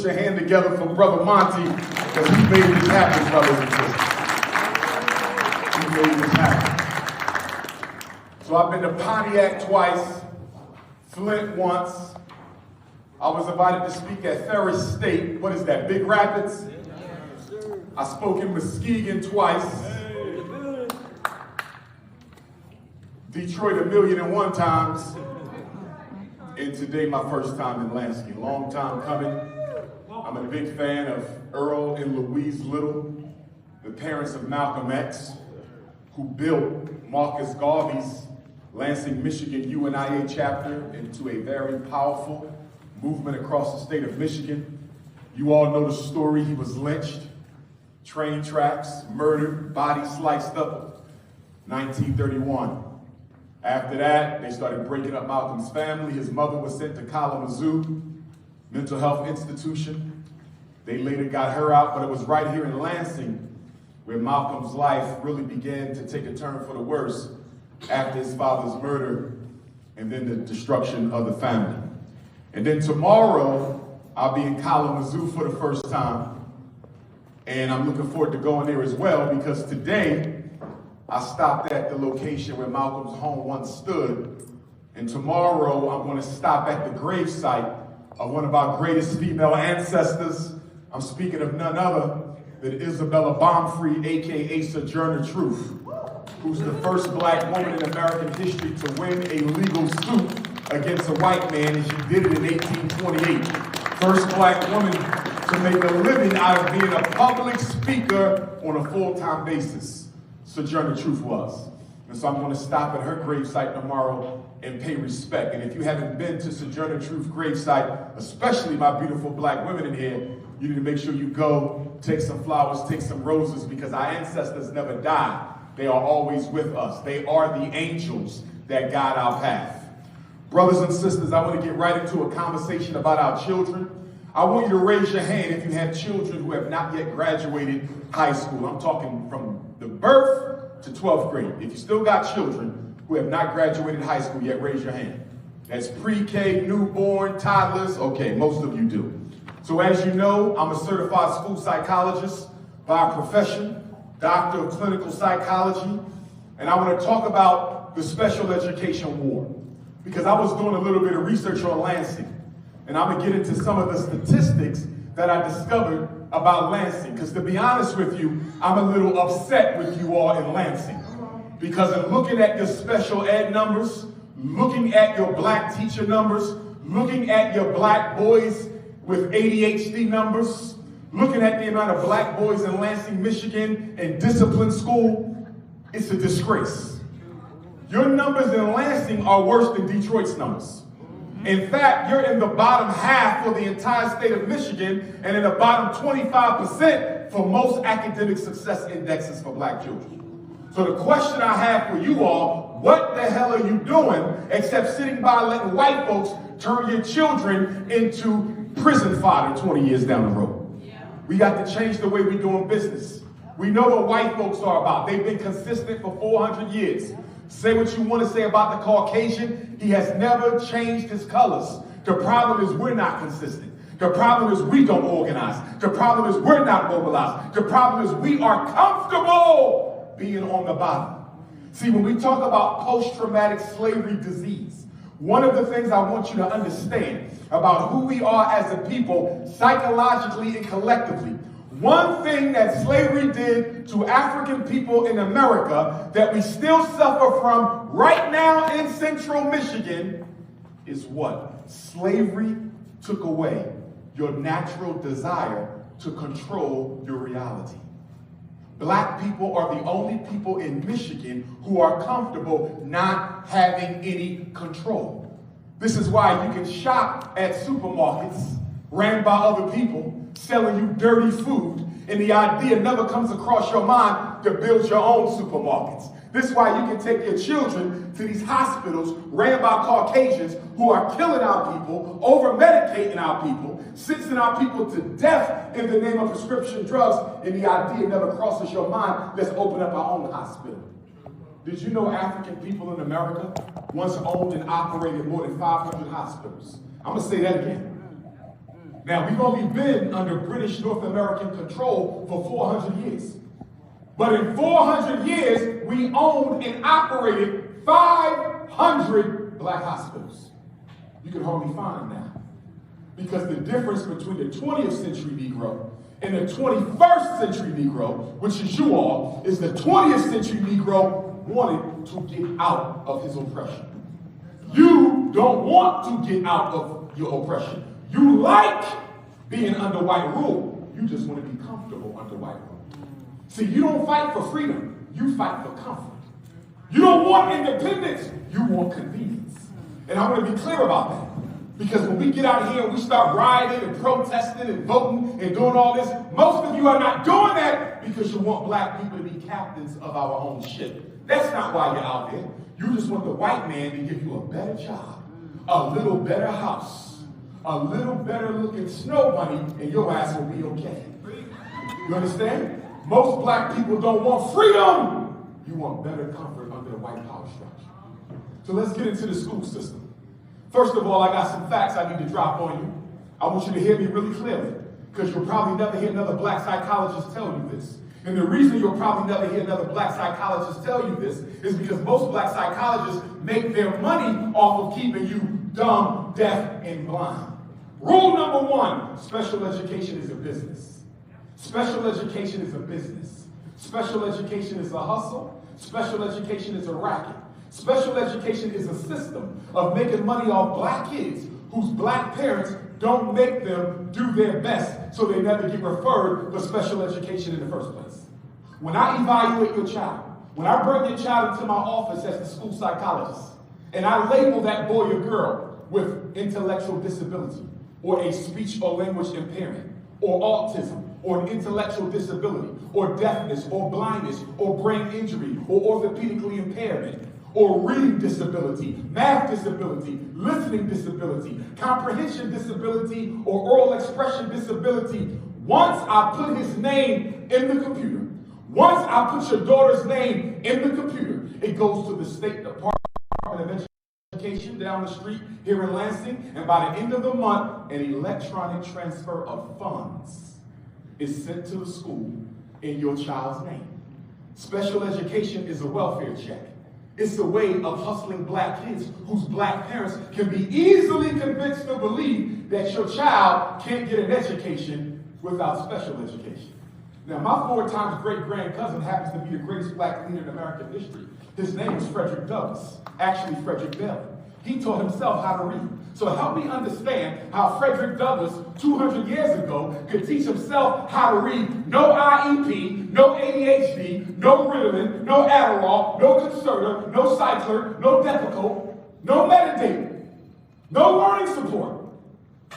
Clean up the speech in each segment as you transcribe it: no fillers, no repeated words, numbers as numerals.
put your hand together for Brother Monty, because he made this happen, brothers and sisters. He made this happen. So I've been to Pontiac twice, Flint once. I was invited to speak at Ferris State. What is that, Big Rapids? I spoke in Muskegon twice. Detroit 1,000,001 times. And today my first time in Lansing. Long time coming. I'm a big fan of Earl and Louise Little, the parents of Malcolm X, who built Marcus Garvey's Lansing, Michigan UNIA chapter into a very powerful movement across the state of Michigan. You all know the story. He was lynched, train tracks, murdered, body sliced up, 1931. After that, they started breaking up Malcolm's family. His mother was sent to Kalamazoo mental health institution. They later got her out, but it was right here in Lansing where Malcolm's life really began to take a turn for the worse after his father's murder and then the destruction of the family. And then tomorrow, I'll be in Kalamazoo for the first time. And I'm looking forward to going there as well, because today, I stopped at the location where Malcolm's home once stood. And tomorrow, I'm going to stop at the gravesite of one of our greatest female ancestors. I'm speaking of none other than 𝚂𝚸𝙺𝙴, aka 𝚂𝚄𝙱𝚂𝙺𝚁, who's the first black woman in American history to win a legal suit against a white man, and she did it in 1828. First black woman to make a living out of being a public speaker on a full-time basis. 𝚂𝚄𝙱𝚂𝙺𝚁 was. And so I'm going to stop at her gravesite tomorrow and pay respect. And if you haven't been to 𝚂𝚄𝙱𝚂𝚁 gravesite, especially my beautiful black women in here, you need to make sure you go, take some flowers, take some roses, because our ancestors never died. They are always with us. They are the angels that guide our path. Brothers and sisters, I want to get right into a conversation about our children. I want you to raise your hand if you have children who have not yet graduated high school. I'm talking from the birth to 12th grade. If you still got children who have not graduated high school yet, raise your hand. That's pre-K, newborn, toddlers. Okay, most of you do. So as you know, I'm a certified school psychologist by profession, doctor of clinical psychology, and I want to talk about the special education war, because I was doing a little bit of research on Lansing, and I'm going to get into some of the statistics that I discovered about Lansing, because to be honest with you, I'm a little upset with you all in Lansing, because in looking at your special ed numbers, looking at your black teacher numbers, looking at your black boys with ADHD numbers, looking at the amount of black boys in Lansing, Michigan in disciplined school, it's a disgrace. Your numbers in Lansing are worse than Detroit's numbers. In fact, you're in the bottom half for the entire state of Michigan and in the bottom 25% for most academic success indexes for black children. So the question I have for you all, what the hell are you doing except sitting by letting white folks turn your children into prison fodder 20 years down the road? We got to change the way we're doing business. We know what white folks are about. They've been consistent for 400 years. Say what you want to say about the Caucasian, he has never changed his colors. The problem is we're not consistent. The problem is we don't organize. The problem is we're not mobilized. The problem is we are comfortable being on the bottom. See, when we talk about post-traumatic slavery disease, one of the things I want you to understand about who we are as a people, psychologically and collectively, one thing that slavery did to African people in America that we still suffer from right now in central Michigan is what? Slavery took away your natural desire to control your reality. Black people are the only people in Michigan who are comfortable not having any control. This is why you can shop at supermarkets ran by other people selling you dirty food, and the idea never comes across your mind to build your own supermarkets. This is why you can take your children to these hospitals ran by Caucasians who are killing our people, over-medicating our people, sentencing our people to death in the name of prescription drugs, and the idea never crosses your mind, let's open up our own hospital. Did you know African people in America once owned and operated more than 500 hospitals? I'm going to say that again. Now, we've only been under British North American control for 400 years. But in 400 years, we owned and operated 500 black hospitals. You can hardly find them now. Because the difference between the 20th century Negro and the 21st century Negro, which is you all, is the 20th century Negro wanted to get out of his oppression. You don't want to get out of your oppression. You like being under white rule. You just want to be comfortable under white rule. See, you don't fight for freedom. You fight for comfort. You don't want independence. You want convenience. And I want to be clear about that. Because when we get out here and we start rioting and protesting and voting and doing all this, most of you are not doing that because you want black people to be captains of our own ship. That's not why you're out there. You just want the white man to give you a better job, a little better house, a little better looking snow bunny, and your ass will be okay. You understand? Most black people don't want freedom. You want better comfort under the white power structure. So let's get into the school system. First of all, I got some facts I need to drop on you. I want you to hear me really clearly, because you'll probably never hear another black psychologist tell you this. And the reason you'll probably never hear another black psychologist tell you this is because most black psychologists make their money off of keeping you dumb, deaf, and blind. Rule number one, special education is a business. Special education is a business. Special education is a hustle. Special education is a racket. Special education is a system of making money off black kids whose black parents don't make them do their best, so they never get referred for special education in the first place. When I evaluate your child, when I bring your child into my office as the school psychologist, and I label that boy or girl with intellectual disability, or a speech or language impairment, or autism, or an intellectual disability, or deafness, or blindness, or brain injury, or orthopedically impairment, or reading disability, math disability, listening disability, comprehension disability, or oral expression disability, once I put his name in the computer, once I put your daughter's name in the computer, it goes to the State Department of Education down the street here in Lansing, and by the end of the month, an electronic transfer of funds is sent to the school in your child's name. Special education is a welfare check. It's a way of hustling black kids whose black parents can be easily convinced to believe that your child can't get an education without special education. Now, my 4 times great-grand-cousin happens to be the greatest black leader in American history. His name is Frederick Douglass, actually Frederick Bell. He taught himself how to read. So help me understand how Frederick Douglass, 200 years ago, could teach himself how to read. No IEP, no ADHD, no Ritalin, no Adderall, no Concerta, no Cycler, no Depakote, no metadata, no learning support,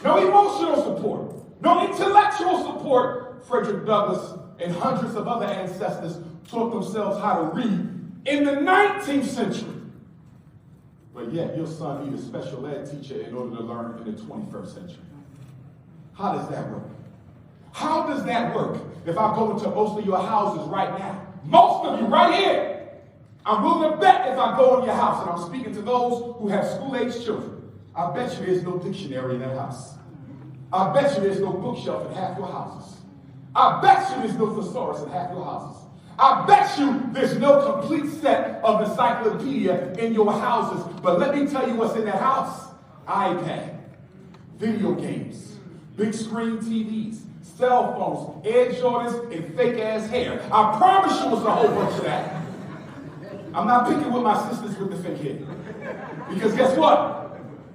no emotional support, no intellectual support. Frederick Douglass and hundreds of other ancestors taught themselves how to read in the 19th century. But yet, your son needs a special ed teacher in order to learn in the 21st century. How does that work? How does that work if I go into most of your houses right now? Most of you right here. I'm willing to bet if I go in your house, and I'm speaking to those who have school-age children, I bet you there's no dictionary in that house. I bet you there's no bookshelf in half your houses. I bet you there's no thesaurus in half your houses. I bet you there's no complete set of encyclopedia in your houses. But let me tell you what's in that house. iPad, video games, big screen TVs, cell phones, Air Jordans, and fake-ass hair. I promise you it's a whole bunch of that. I'm not picking with my sisters with the fake hair. Because guess what?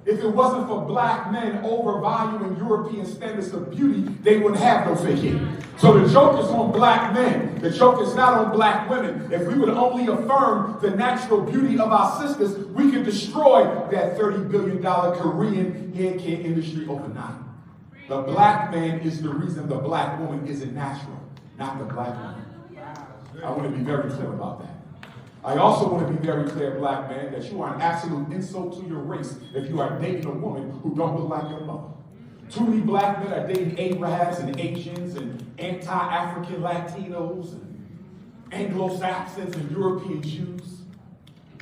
If it wasn't for black men overvaluing European standards of beauty, they wouldn't have no fake hair. So the joke is on black men. The joke is not on black women. If we would only affirm the natural beauty of our sisters, we could destroy that $30 billion Korean hair care industry overnight. The black man is the reason the black woman isn't natural, not the black woman. I want to be very clear about that. I also want to be very clear, black man, that you are an absolute insult to your race if you are dating a woman who don't look like your mother. Too many black men are dating Arabs and Asians and anti-African Latinos and Anglo-Saxons and European Jews.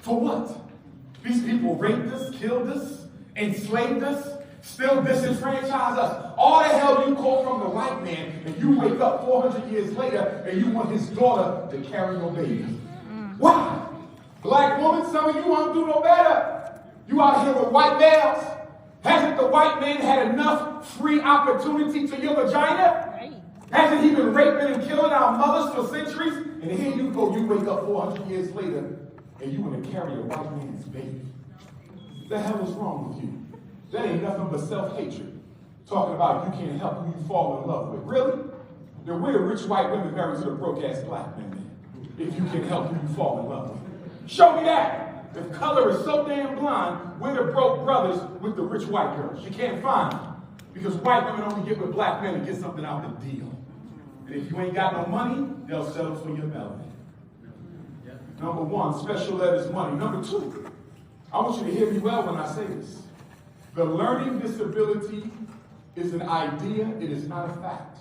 For what? These people raped us, killed us, enslaved us, still disenfranchise us. All the hell you caught from the white man, and you wake up 400 years later and you want his daughter to carry your baby. Why? Black woman, some of you won't do no better. You out here with white males. Hasn't the white man had enough free opportunity to your vagina? Hasn't he been raping and killing our mothers for centuries? And here you go, you wake up 400 years later, and you want to carry a white man's baby. What the hell is wrong with you? That ain't nothing but self-hatred. Talking about you can't help who you fall in love with. Really? Then we're rich white women married to the broke-ass black men then, if you can help who you fall in love with. Show me that. If color is so damn blind, we're the broke brothers with the rich white girls. You can't find them. Because white women only get with black men and get something out the deal. And if you ain't got no money, they'll settle for your melody. Number one, special ed is money. Number two, I want you to hear me well when I say this. The learning disability is an idea, it is not a fact.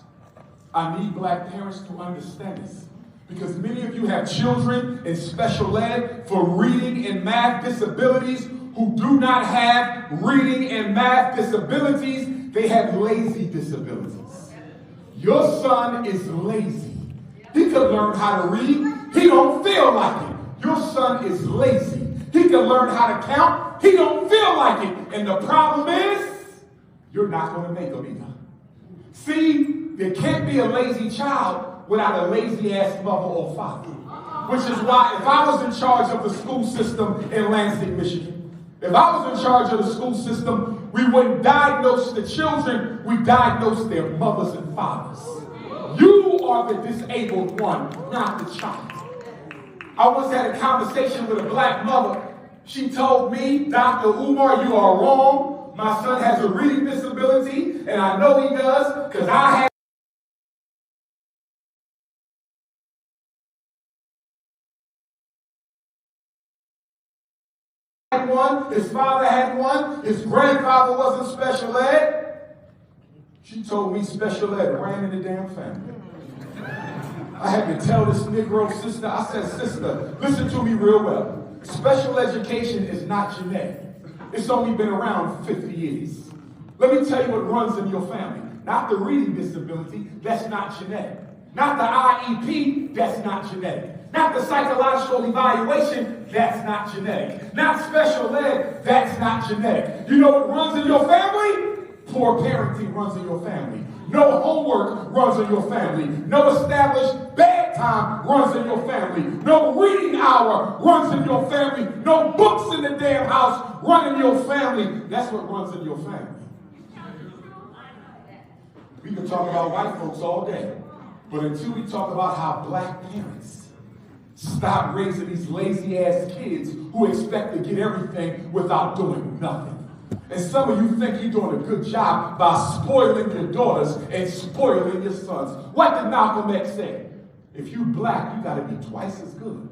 I need black parents to understand this. Because many of you have children in special ed for reading and math disabilities who do not have reading and math disabilities, they have lazy disabilities. Your son is lazy. He could learn how to read. He don't feel like it. Your son is lazy. He can learn how to count. He don't feel like it. And the problem is, you're not going to make him either. See, there can't be a lazy child without a lazy-ass mother or father. Which is why if I was in charge of the school system in Lansing, Michigan, if I was in charge of the school system, we wouldn't diagnose the children, we diagnose their mothers and fathers. You are the disabled one, not the child. I once had a conversation with a black mother. She told me, Dr. Umar, you are wrong. My son has a reading disability, and I know he does, because I had one, his father had one, his grandfather was in special ed. She told me special ed ran in the damn family. I had to tell this Negro sister, I said, sister, listen to me real well. Special education is not genetic. It's only been around 50 years. Let me tell you what runs in your family. Not the reading disability, that's not genetic. Not the IEP, that's not genetic. Not the psychological evaluation, that's not genetic. Not special ed, that's not genetic. You know what runs in your family? Poor parenting runs in your family. No homework runs in your family. No established bedtime runs in your family. No reading hour runs in your family. No books in the damn house run in your family. That's what runs in your family. We can talk about white folks all day, but until we talk about how black parents stop raising these lazy-ass kids who expect to get everything without doing nothing. And some of you think you're doing a good job by spoiling your daughters and spoiling your sons. What did Malcolm X say? If you black, you gotta be twice as good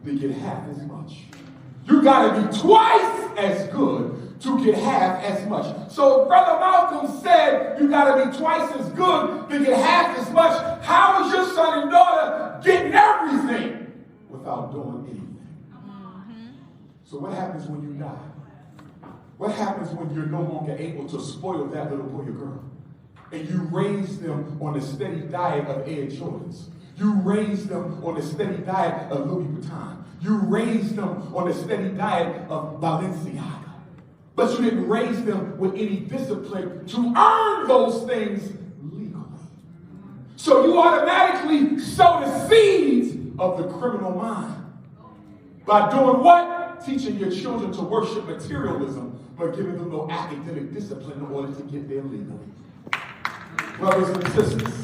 to get half as much. You gotta be twice as good to get half as much. So Brother Malcolm said you gotta be twice as good to get half as much. How is your son and daughter getting everything without doing anything? So what happens when you die? What happens when you're no longer able to spoil that little boy or girl? And you raise them on a steady diet of Air Jordans. You raise them on a steady diet of Louis Vuitton. You raise them on a steady diet of Balenciaga. But you didn't raise them with any discipline to earn those things legally. So you automatically sow the seeds of the criminal mind. By doing what? Teaching your children to worship materialism, but giving them no academic discipline in order to get there legally. Brothers and sisters,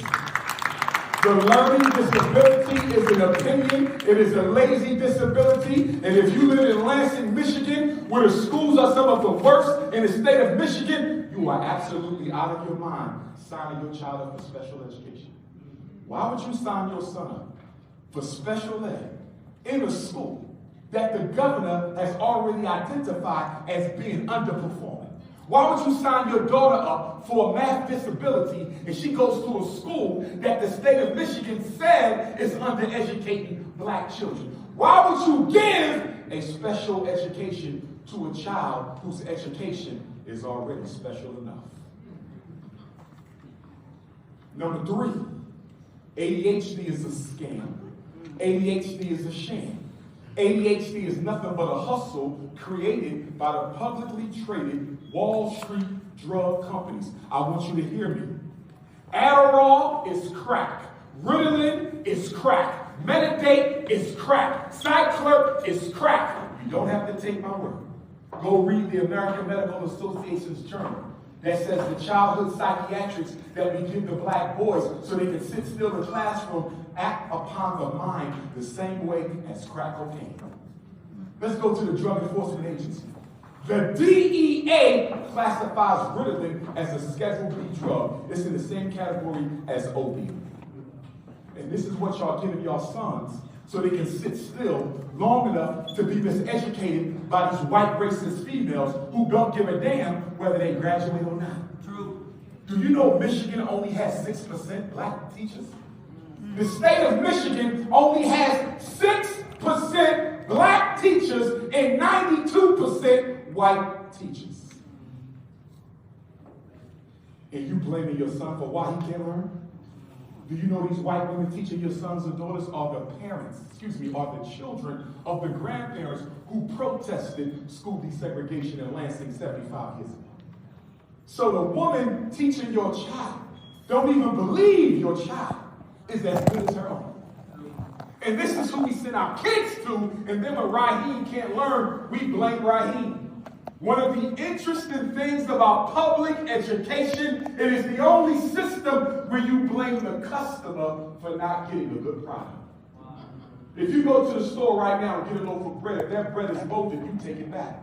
the learning disability is an opinion. It is a lazy disability. And if you live in Lansing, Michigan, where the schools are some of the worst in the state of Michigan, you are absolutely out of your mind signing your child up for special education. Why would you sign your son up for special ed in a school that the governor has already identified as being underperforming? Why would you sign your daughter up for a math disability and she goes to a school that the state of Michigan said is undereducating black children? Why would you give a special education to a child whose education is already special enough. Number 3, ADHD is a scam. ADHD is a sham. ADHD is nothing but a hustle created by the publicly traded Wall Street drug companies. I want you to hear me. Adderall is crack. Ritalin is crack. Metadate is crack. 𝚂𝚬𝙺𝚁𝙸𝙱𝚴 is crack. You don't have to take my word. Go read the American Medical Association's journal that says the childhood psychiatrics that we give to black boys so they can sit still in the classroom act upon the mind the same way as crack cocaine. Let's go to the Drug Enforcement Agency. The DEA classifies Ritalin as a Schedule B drug. It's in the same category as opium. And this is what y'all giving y'all sons so they can sit still long enough to be miseducated by these white racist females who don't give a damn whether they graduate or not. True. Do you know Michigan only has 6% black teachers? The state of Michigan only has 6% black teachers and 92% white teachers. And you blaming your son for why he can't learn? Do you know these white women teaching your sons and daughters are the parents, are the children of the grandparents who protested school desegregation in Lansing 75 years ago? So the woman teaching your child don't even believe your child is as good as her own. And this is who we send our kids to, and then when Raheem can't learn, we blame Raheem. One of the interesting things about public education, it is the only system where you blame the customer for not getting a good product. If you go to the store right now and get a loaf of bread, if that bread is molded, you take it back.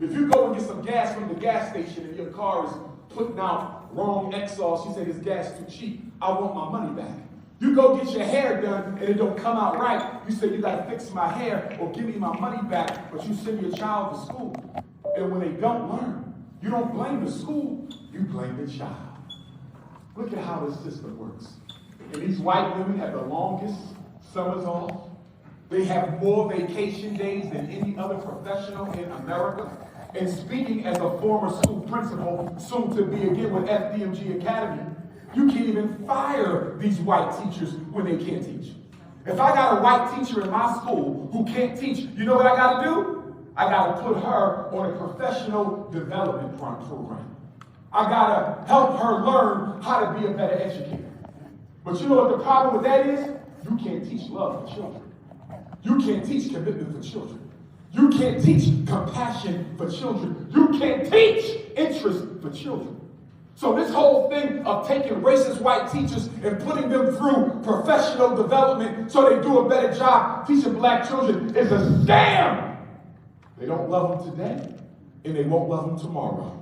If you go and get some gas from the gas station and your car is putting out wrong exhaust, you say this gas is too cheap, I want my money back. You go get your hair done and it don't come out right, you say you gotta fix my hair or give me my money back, but you send your child to school. And when they don't learn, you don't blame the school, you blame the child. Look at how this system works. And these white women have the longest summers off. They have more vacation days than any other professional in America. And speaking as a former school principal, soon to be again with FDMG Academy, you can't even fire these white teachers when they can't teach. If I got a white teacher in my school who can't teach, you know what I gotta do? I gotta put her on a professional development program. I gotta help her learn how to be a better educator. But you know what the problem with that is? You can't teach love for children. You can't teach commitment for children. You can't teach compassion for children. You can't teach interest for children. So this whole thing of taking racist white teachers and putting them through professional development so they do a better job teaching black children is a scam. They don't love them today, and they won't love them tomorrow.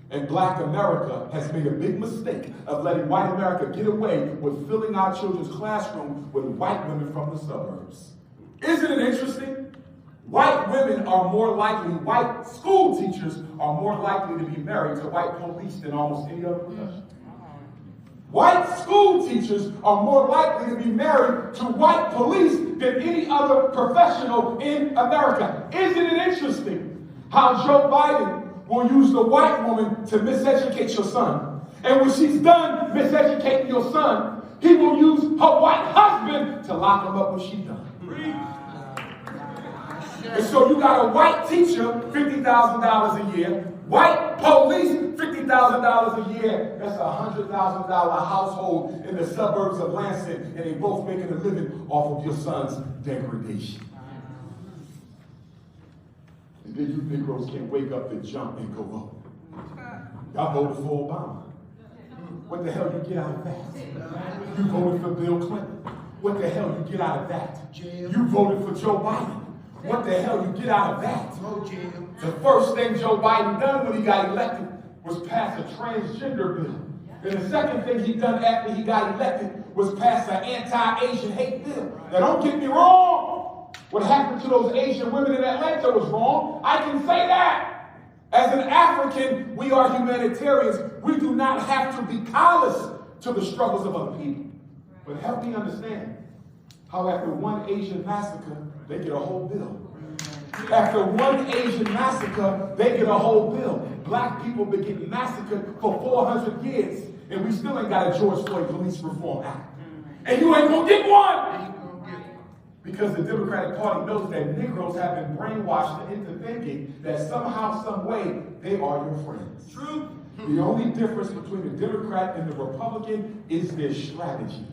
And black America has made a big mistake of letting white America get away with filling our children's classroom with white women from the suburbs. Isn't it interesting? White women are more likely, white school teachers are more likely to be married to white police than almost any other profession. White school teachers are more likely to be married to white police than any other professional in America. Isn't it interesting how Joe Biden will use the white woman to miseducate your son? And when she's done miseducating your son, he will use her white husband to lock him up when she's done. And so you got a white teacher, $50,000 a year, white police, $50,000 a year. That's a $100,000 household in the suburbs of Lansing, and they both making a living off of your son's degradation. And then you Negroes can't wake up and jump and go vote. Y'all voted for Obama. What the hell you get out of that? You voted for Bill Clinton. What the hell you get out of that? You voted for Joe Biden. What the hell you get out of that? The first thing Joe Biden done when he got elected was pass a transgender bill. And the second thing he done after he got elected was pass an anti-Asian hate bill. Now don't get me wrong. What happened to those Asian women in Atlanta was wrong. I can say that. As an African, we are humanitarians. We do not have to be callous to the struggles of other people. But help me understand how after one Asian massacre, they get a whole bill. After one Asian massacre, they get a whole bill. black people been getting massacred for 400 years, and we still ain't got a George Floyd Police Reform Act. And you ain't gonna get one! Because the Democratic Party knows that Negroes have been brainwashed into thinking that somehow, some way, they are your friends. True. The only difference between the Democrat and the Republican is their strategy.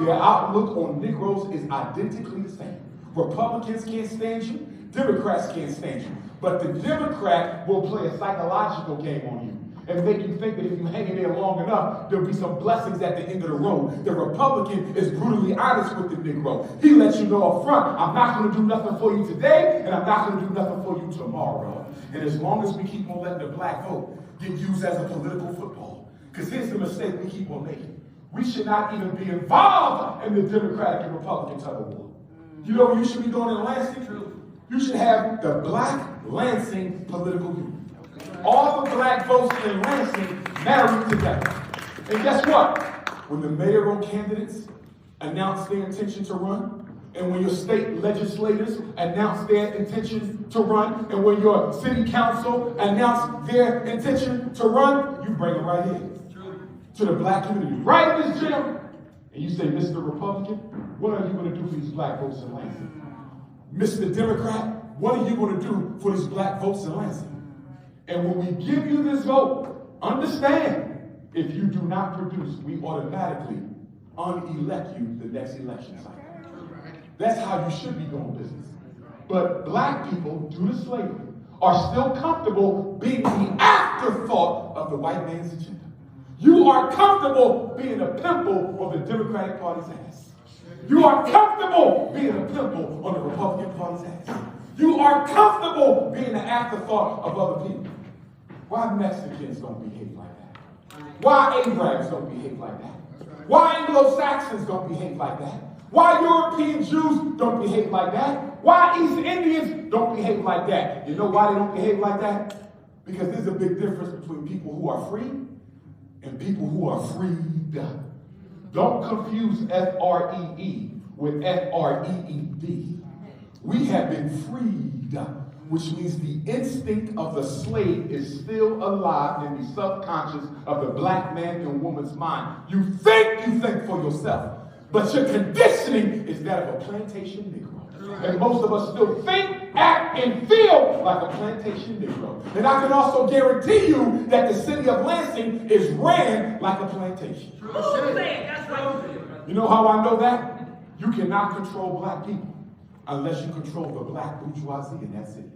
Their outlook on Negroes is identically the same. Republicans can't stand you. Democrats can't stand you. But the Democrat will play a psychological game on you and make you think that if you hang in there long enough, there'll be some blessings at the end of the road. The Republican is brutally honest with the Negro. He lets you know up front, I'm not going to do nothing for you today, and I'm not going to do nothing for you tomorrow. And as long as we keep on letting the black vote get used as a political football, because here's the mistake we keep on making. We should not even be involved in the Democratic and Republican tug of war. You know what you should be doing in Lansing? You should have the Black Lansing Political Union. All the black votes in Lansing married together. And guess what? When the mayoral candidates announce their intention to run, and when your state legislators announce their intention to run, and when your city council announce their intention to run, you bring them right in to the black community, right in this gym. And you say, Mr. Republican, what are you going to do for these black votes in Lansing? Mr. Democrat, what are you going to do for these black votes in Lansing? And when we give you this vote, understand, if you do not produce, we automatically unelect you the next election cycle. That's how you should be doing business. But black people, due to slavery, are still comfortable being the afterthought of the white man's agenda. You are comfortable being a pimple on the Democratic Party's ass. You are comfortable being a pimple on the Republican Party's ass. You are comfortable being the afterthought of other people. Why Mexicans don't behave like that? Why Arabs don't behave like that? Why Anglo-Saxons don't behave like that? Why European Jews don't behave like that? Why East Indians don't behave like that? You know why they don't behave like that? Because there's a big difference between people who are free and people who are freed. Don't confuse F-R-E-E with F-R-E-E-D. We have been freed, which means the instinct of the slave is still alive in the subconscious of the black man and woman's mind. You think for yourself, but your conditioning is that of a plantation Negro. And most of us still think, act, and feel like a plantation Negro. And I can also guarantee you that the city of Lansing is ran like a plantation. You know how I know that? You cannot control black people unless you control the black bourgeoisie in that city.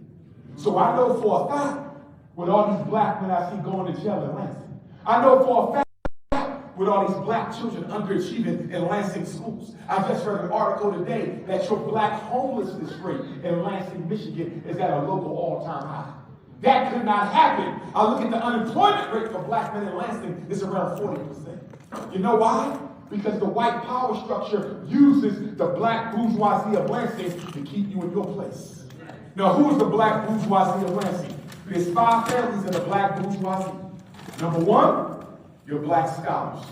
So I know for a fact, with all these black men I see going to jail in Lansing, I know for a fact, with all these black children underachieving in Lansing schools. I just read an article today that your black homelessness rate in Lansing, Michigan is at a local all-time high. That could not happen. I look at the unemployment rate for black men in Lansing is around 40%. You know why? Because the white power structure uses the black bourgeoisie of Lansing to keep you in your place. Now, who is the black bourgeoisie of Lansing? There's 5 families in the black bourgeoisie. Number 1, your black scholars.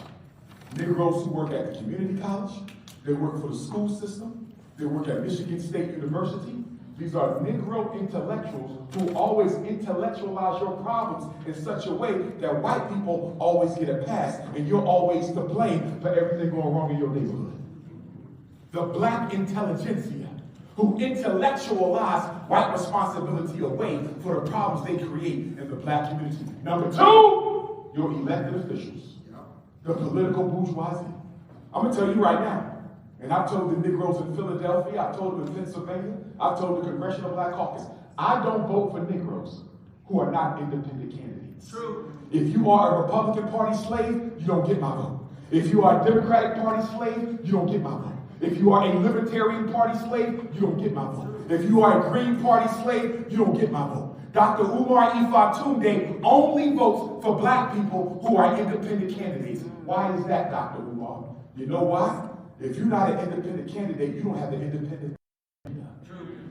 Negroes who work at the community college, they work for the school system, they work at Michigan State University. These are Negro intellectuals who always intellectualize your problems in such a way that white people always get a pass and you're always to blame for everything going wrong in your neighborhood. The black intelligentsia who intellectualize white responsibility away for the problems they create in the black community. Number 2, your elected officials, the political bourgeoisie. I'm going to tell you right now, and I've told the Negroes in Philadelphia, I've told them in Pennsylvania, I've told the Congressional Black Caucus, I don't vote for Negroes who are not independent candidates. True. If you are a Republican Party slave, you don't get my vote. If you are a Democratic Party slave, you don't get my vote. If you are a Libertarian Party slave, you don't get my vote. If you are a Green Party slave, you don't get my vote. Dr. Umar 𝚂𝚂𝙺𝚂𝚂𝚁 only votes for black people who are independent candidates. Why is that, Dr. Umar? You know why? If you're not an independent candidate, you don't have an independent mind.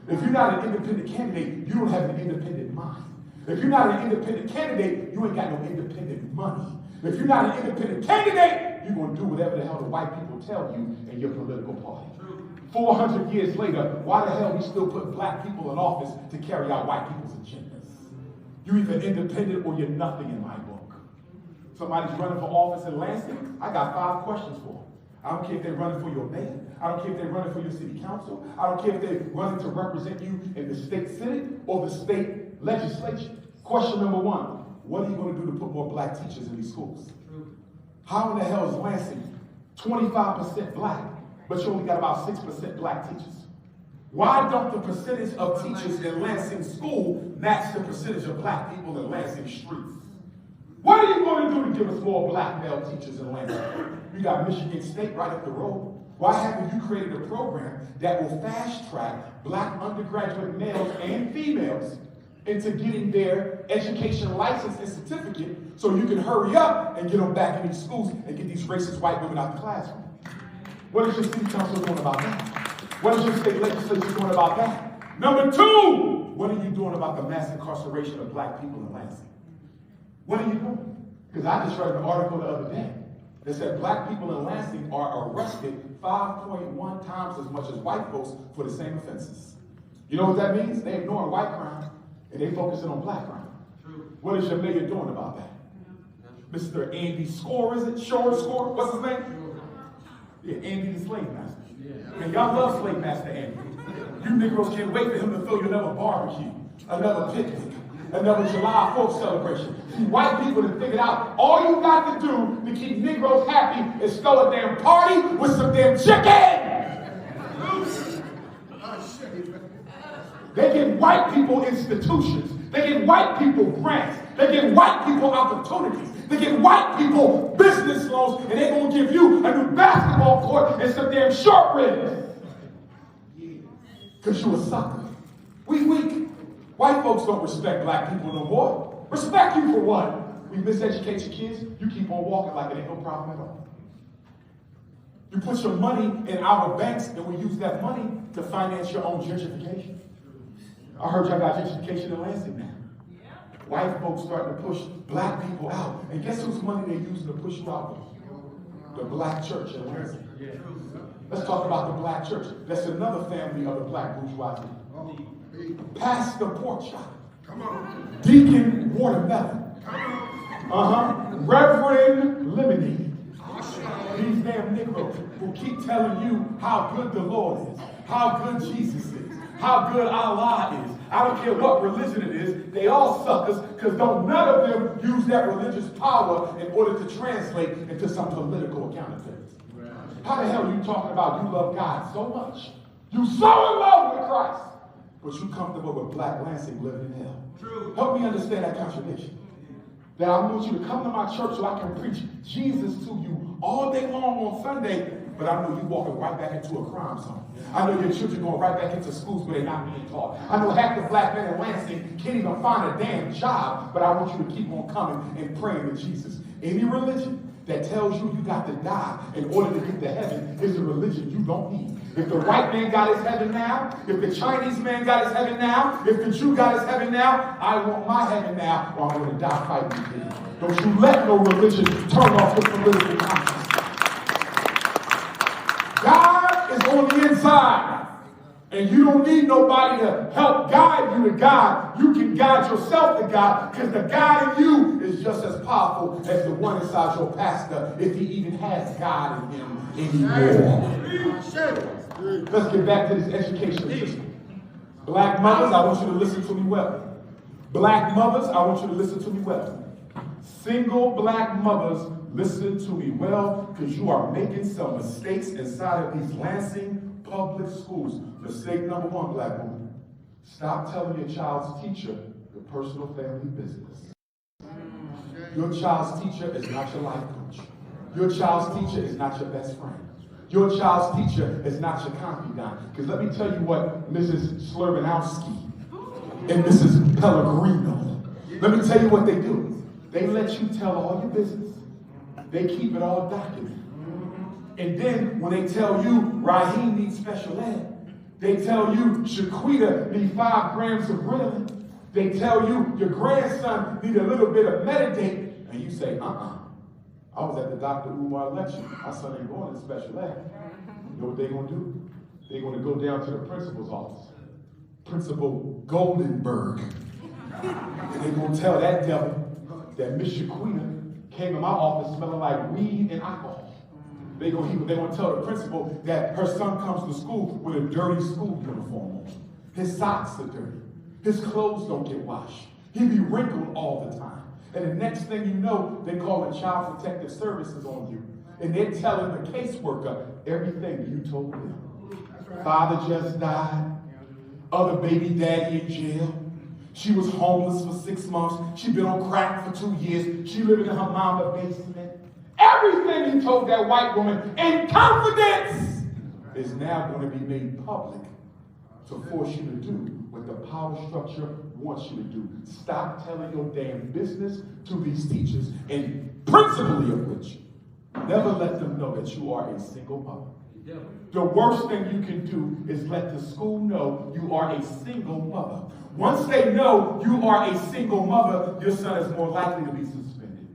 If you're not an independent candidate, you don't have an independent mind. If you're not an independent candidate, you ain't got no independent money. If you're not an independent candidate, you're going to do whatever the hell the white people tell you in your political party. 400 years later, why the hell we still put black people in office to carry out white people's agendas? You either independent or you're nothing in my book. Somebody's running for office in Lansing, I got 5 questions for them. I don't care if they're running for your mayor. I don't care if they're running for your city council. I don't care if they're running to represent you in the state senate or the state legislature. Question number 1, what are you going to do to put more black teachers in these schools? How in the hell is Lansing 25% black, but you only got about 6% black teachers? Why don't the percentage of teachers in Lansing school match the percentage of black people in Lansing streets? What are you going to do to give us more black male teachers in Lansing? You got Michigan State right up the road. Why haven't you created a program that will fast track black undergraduate males and females into getting their education license and certificate so you can hurry up and get them back in these schools and get these racist white women out the classroom? What is your city council doing about that? What is your state legislature doing about that? Number 2, what are you doing about the mass incarceration of black people in Lansing? What are you doing? Because I just read an article the other day that said black people in Lansing are arrested 5.1 times as much as white folks for the same offenses. You know what that means? They ignoring white crime and they focusing on black crime. What is your mayor doing about that? Mr. Andy Score, is it? Score? What's his name? Yeah, Andy the Slave Master. And y'all love Slave Master Andy. You Negroes can't wait for him to throw you another barbecue, another picnic, another July 4th celebration. See, white people have figured out all you got to do to keep Negroes happy is throw a damn party with some damn chicken. They give white people institutions. They give white people grants. They give white people opportunities. They give white people business loans, and they're going to give you a new basketball court and some damn short ribs. Because you a sucker. We weak. White folks don't respect black people no more. Respect you for what? We miseducate your kids, you keep on walking like it ain't no problem at all. You put your money in our banks, and we use that money to finance your own gentrification. I heard y'all got gentrification in Lansing now. White folks starting to push black people out. And guess whose money they're using to push you out with? The black church in Lansing. Let's talk about the black church. That's another family of the black bourgeoisie. Pastor Porkchop. Deacon Watermelon. Reverend Lemonade. These damn Negroes who keep telling you how good the Lord is, how good Jesus is, how good Allah is. I don't care what religion it is, they all suckers, because don't none of them use that religious power in order to translate into some political accountability. How the hell are you talking about you love God so much? You so in love with Christ, but you comfortable with black Lansing living in hell. True. Help me understand that contradiction. That I want you to come to my church so I can preach Jesus to you all day long on Sunday, but I know you walking right back into a crime zone. I know your children going right back into schools where they're not being taught. I know half the black men in Lansing can't even find a damn job, but I want you to keep on coming and praying to Jesus. Any religion that tells you you got to die in order to get to heaven is a religion you don't need. If the white man got his heaven now, if the Chinese man got his heaven now, if the Jew got his heaven now, I want my heaven now, or I'm going to die fighting for you. Don't you let no religion turn off your political conscience. God is on the inside, and you don't need nobody to help guide you to God. You can guide yourself to God, because the God in you is just as powerful as the one inside your pastor, if he even has God in him anymore. Let's get back to this education system. Black mothers, I want you to listen to me well. Black mothers, I want you to listen to me well. Single black mothers, listen to me well, because you are making some mistakes inside of these Lansing public schools. Mistake number 1, black woman. Stop telling your child's teacher your personal family business. Your child's teacher is not your life coach. Your child's teacher is not your best friend. Your child's teacher is not your confidant. Because let me tell you what Mrs. 𝚂𝚗𝙱𝚂𝙲𝚁𝙸𝙱𝙴 and Mrs. Pellegrino, let me tell you what they do. They let you tell all your business. They keep it all documented. And then when they tell you Raheem needs special ed, they tell you 𝚂𝚗𝙱𝚁𝙸𝙱 needs 5 grams of Ritalin. They tell you your grandson needs a little bit of Metadate, and you say, I was at the Dr. Umar lecture. My son ain't going to special ed. You know what they're going to do? They're going to go down to the principal's office. Principal Goldenberg. And they're going to tell that devil that Miss Shaquita came to my office smelling like weed and alcohol. They're going to tell the principal that her son comes to school with a dirty school uniform on. His socks are dirty. His clothes don't get washed. He be wrinkled all the time. And the next thing you know, they call the Child Protective Services on you. And they're telling the caseworker everything you told them. Father just died. Other baby daddy in jail. She was homeless for 6 months. She'd been on crack for 2 years. She living in her mama's basement. Everything you told that white woman in confidence is now going to be made public to force you to do what the power structure wants you to do. Stop telling your damn business to these teachers, and principally of which, never let them know that you are a single mother. The worst thing you can do is let the school know you are a single mother. Once they know you are a single mother, your son is more likely to be suspended.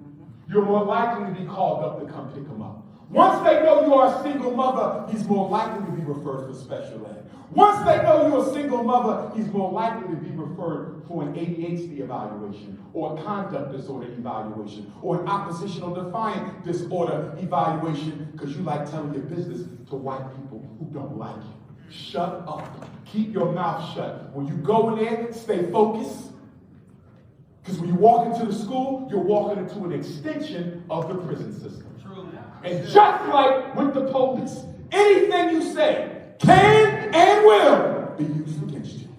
You're more likely to be called up to come pick him up. Once they know you are a single mother, he's more likely to be referred for special ed. Once they know you're a single mother, he's more likely to be referred for an ADHD evaluation, or a conduct disorder evaluation, or an oppositional defiant disorder evaluation, because you like telling your business to white people who don't like you. Shut up. Keep your mouth shut. When you go in there, stay focused. Because when you walk into the school, you're walking into an extension of the prison system. True. And just like with the police, anything you say can and will be used against you.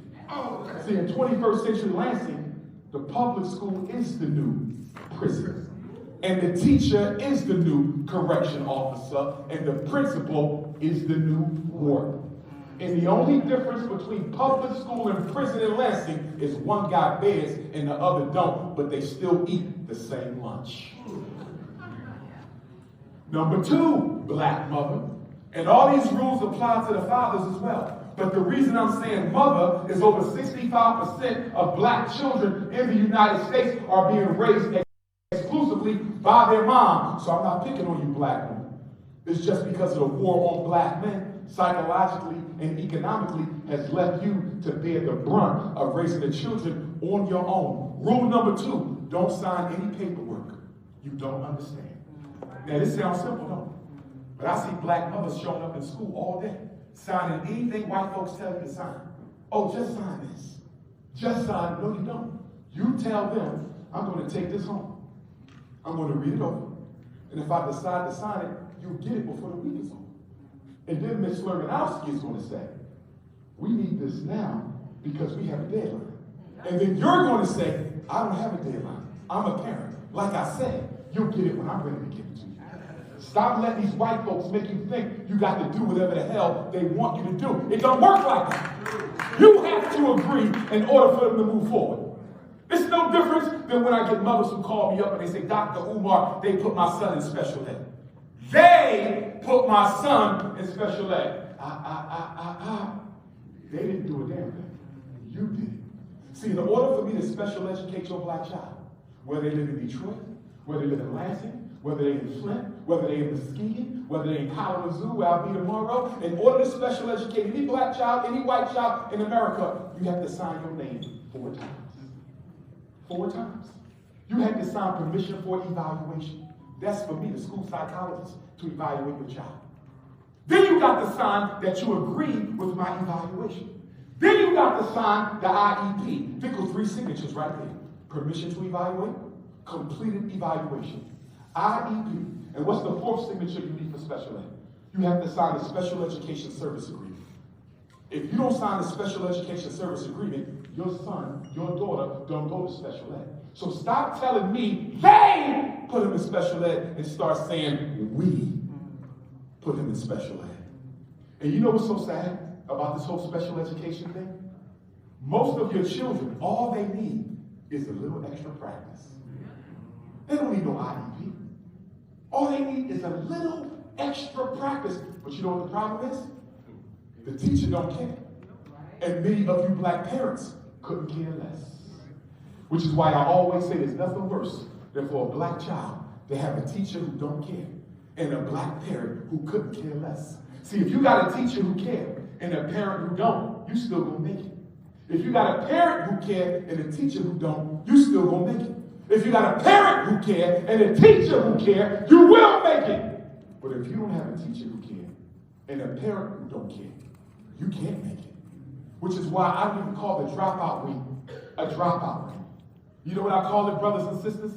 See, in 21st century Lansing, the public school is the new prison. And the teacher is the new correction officer. And the principal is the new warden. And the only difference between public school and prison in Lansing is one got beds and the other don't, but they still eat the same lunch. Number 2, black mother. And all these rules apply to the fathers as well. But the reason I'm saying mother is over 65% of black children in the United States are being raised exclusively by their mom. So I'm not picking on you black women. It's just because of the war on black men, psychologically and economically, has left you to bear the brunt of raising the children on your own. Rule number 2, don't sign any paperwork you don't understand. Now this sounds simple, don't it? But I see black mothers showing up in school all day, signing anything white folks tell you to sign. Oh, just sign this. Just sign it. No, you don't. You tell them, I'm going to take this home. I'm going to read it over. And if I decide to sign it, you'll get it before the week is over. And then Ms. 𝚂𝚄𝙱𝚂𝙸𝙱𝚴 is going to say, we need this now because we have a deadline. And then you're going to say, I don't have a deadline. I'm a parent. Like I said, you'll get it when I'm ready to give it to you. Stop letting these white folks make you think you got to do whatever the hell they want you to do. It don't work like that. You have to agree in order for them to move forward. It's no difference than when I get mothers who call me up and they say, Dr. Umar, they put my son in special ed. They put my son in special ed. They didn't do a damn thing. You did it. See, in order for me to special educate your black child, whether they live in Detroit, whether they live in Lansing, whether they're in Flint, whether they're in Muskegon, whether they're in Kalamazoo, where I'll be tomorrow, in order to special educate any black child, any white child in America, you have to sign your name 4 times. 4 times. You have to sign permission for evaluation. That's for me, the school psychologist, to evaluate your child. Then you got to sign that you agree with my evaluation. Then you got to sign the IEP. Think of 3 signatures right there. Permission to evaluate, completed evaluation. IEP. And what's the 4th signature you need for special ed? You have to sign a special education service agreement. If you don't sign a special education service agreement, your son, your daughter don't go to special ed. So stop telling me they put him in special ed and start saying we put him in special ed. And you know what's so sad about this whole special education thing? Most of your children, all they need is a little extra practice. They don't need no IEP. All they need is a little extra practice. But you know what the problem is? The teacher don't care. And many of you black parents couldn't care less. Which is why I always say there's nothing worse than for a black child to have a teacher who don't care and a black parent who couldn't care less. See, if you got a teacher who cares and a parent who don't, you still gonna make it. If you got a parent who care and a teacher who don't, you still gonna make it. If you got a parent who care and a teacher who care, you will make it. But if you don't have a teacher who care and a parent who don't care, you can't make it. Which is why I don't even call the dropout week a dropout week. You know what I call it, brothers and sisters?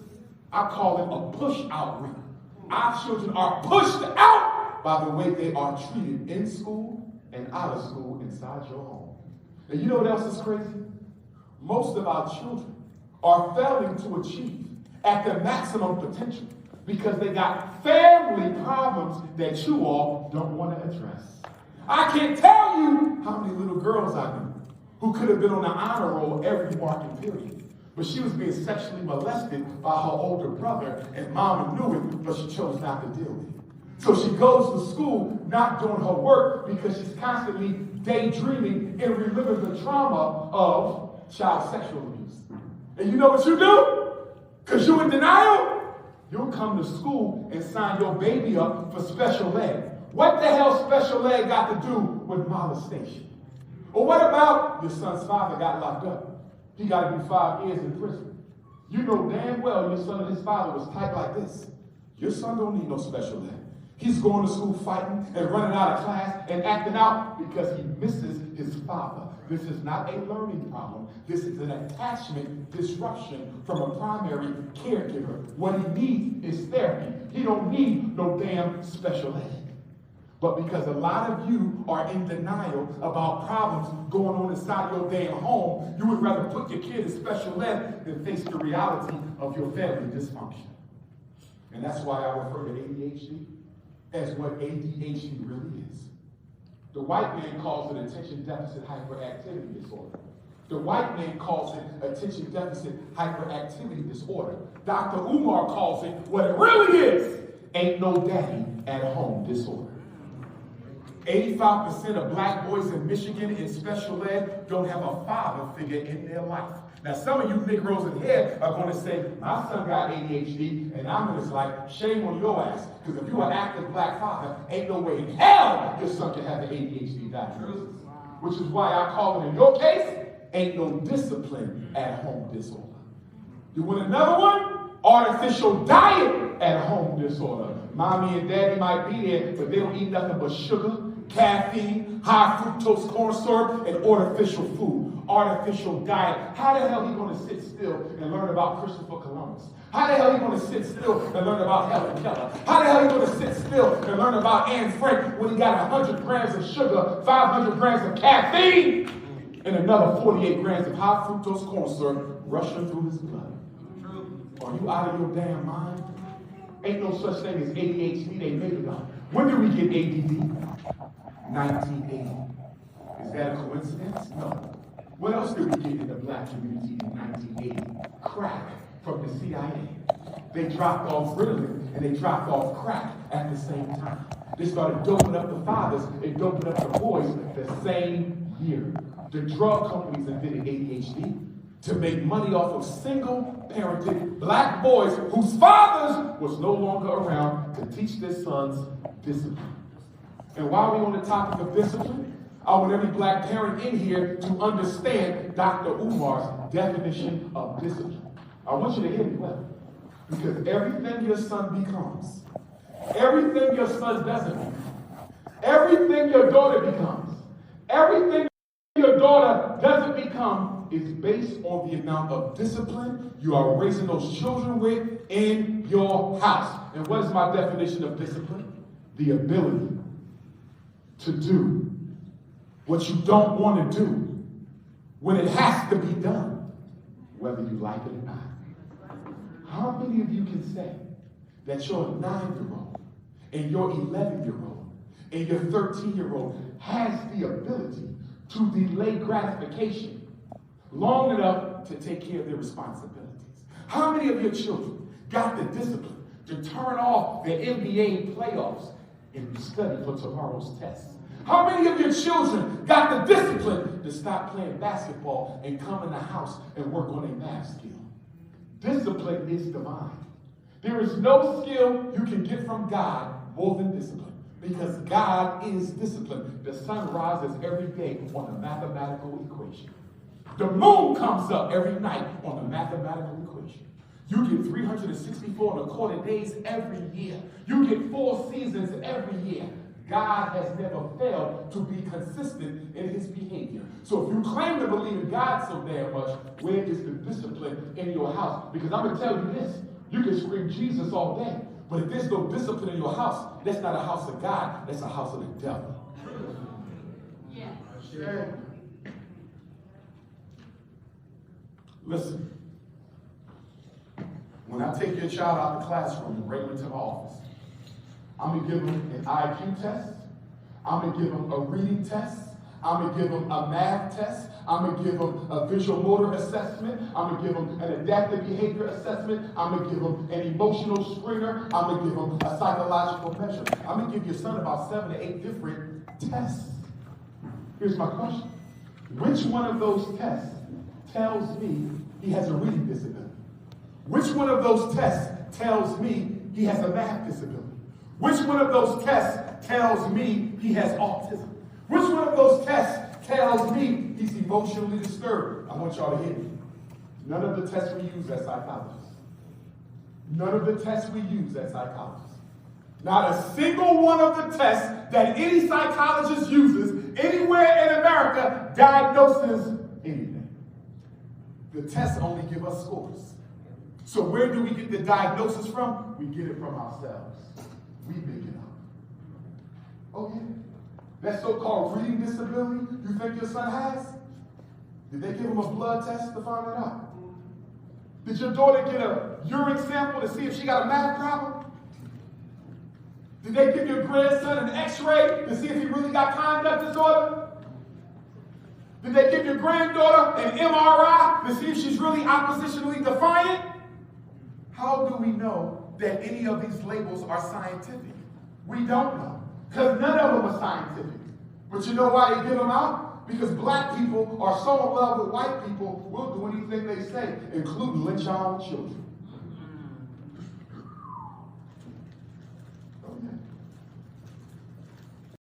I call it a push-out week. Our children are pushed out by the way they are treated in school and out of school inside your home. And you know what else is crazy? Most of our children are failing to achieve at their maximum potential because they got family problems that you all don't want to address. I can't tell you how many little girls I knew who could have been on the honor roll every marking period, but she was being sexually molested by her older brother, and mama knew it, but she chose not to deal with it. So she goes to school not doing her work because she's constantly daydreaming and reliving the trauma of child sexual abuse. And you know what you do? Because you're in denial? You'll come to school and sign your baby up for special ed. What the hell special ed got to do with molestation? Or what about your son's father got locked up? He got to do 5 years in prison. You know damn well your son and his father was tight like this. Your son don't need no special ed. He's going to school fighting and running out of class and acting out because he misses his father. This is not a learning problem. This is an attachment disruption from a primary caregiver. What he needs is therapy. He don't need no damn special ed. But because a lot of you are in denial about problems going on inside your damn home, you would rather put your kid in special ed than face the reality of your family dysfunction. And that's why I refer to ADHD as what ADHD really is. The white man calls it attention deficit hyperactivity disorder. The white man calls it attention deficit hyperactivity disorder. Dr. Umar calls it what it really is, ain't no daddy at home disorder. 85% of black boys in Michigan in special ed don't have a father figure in their life. Now, some of you Negroes in here are going to say, my son got ADHD, and I'm just like, shame on your ass. Because if you're an active black father, ain't no way in hell your son can have an ADHD diagnosis. Which is why I call it, in your case, ain't no discipline at home disorder. You want another one? Artificial diet at home disorder. Mommy and daddy might be there, but they don't eat nothing but sugar, caffeine, high fructose corn syrup, and artificial food. Artificial diet. How the hell are you going to sit still and learn about Christopher Columbus? How the hell are you going to sit still and learn about Helen Keller? How the hell are you going to sit still and learn about Anne Frank when he got 100 grams of sugar, 500 grams of caffeine, and another 48 grams of high fructose corn syrup rushing through his blood? Are you out of your damn mind? Ain't no such thing as ADHD. They made it up. When did we get ADD? 1980. Is that a coincidence? No. What else did we get in the black community in 1980? Crack from the CIA. They dropped off Ritalin and they dropped off crack at the same time. They started doping up the fathers and doping up the boys the same year. The drug companies invented ADHD to make money off of single-parented black boys whose fathers was no longer around to teach their sons discipline. And while we're on the topic of discipline, I want every black parent in here to understand Dr. Umar's definition of discipline. I want you to hear me well. Because everything your son becomes, everything your son doesn't become, everything your daughter becomes, everything your daughter doesn't become is based on the amount of discipline you are raising those children with in your house. And what is my definition of discipline? The ability to do what you don't want to do when it has to be done, whether you like it or not. How many of you can say that your 9-year-old and your 11-year-old and your 13-year-old has the ability to delay gratification long enough to take care of their responsibilities? How many of your children got the discipline to turn off their NBA playoffs and study for tomorrow's test? How many of your children got the discipline to stop playing basketball and come in the house and work on a math skill? Discipline is divine. There is no skill you can get from God more than discipline, because God is discipline. The sun rises every day on a mathematical equation. The moon comes up every night on the mathematical equation. You get 364 and a quarter days every year. You get 4 seasons every year. God has never failed to be consistent in his behavior. So if you claim to believe in God so damn much, where is the discipline in your house? Because I'm going to tell you this. You can scream Jesus all day, but if there's no discipline in your house, that's not a house of God. That's a house of the devil. Yeah. Listen. When I take your child out of the classroom and bring them into my office, I'm going to give them an IQ test. I'm going to give them a reading test. I'm going to give them a math test. I'm going to give them a visual motor assessment. I'm going to give them an adaptive behavior assessment. I'm going to give them an emotional screener. I'm going to give them a psychological measure. I'm going to give your son about 7 to 8 different tests. Here's my question. Which one of those tests tells me he has a reading disability? Which one of those tests tells me he has a math disability? Which one of those tests tells me he has autism? Which one of those tests tells me he's emotionally disturbed? I want y'all to hear me. None of the tests we use as psychologists. None of the tests we use as psychologists. Not a single one of the tests that any psychologist uses anywhere in America diagnoses anything. The tests only give us scores. So where do we get the diagnosis from? We get it from ourselves. We make it up. Oh yeah. That so-called reading disability you think your son has? Did they give him a blood test to find it out? Did your daughter get a urine sample to see if she got a math problem? Did they give your grandson an x-ray to see if he really got conduct disorder? Did they give your granddaughter an MRI to see if she's really oppositionally defiant? How do we know that any of these labels are scientific? We don't know, because none of them are scientific. But you know why they give them out? Because black people are so in love with white people, we'll do anything they say, including lynch our own children.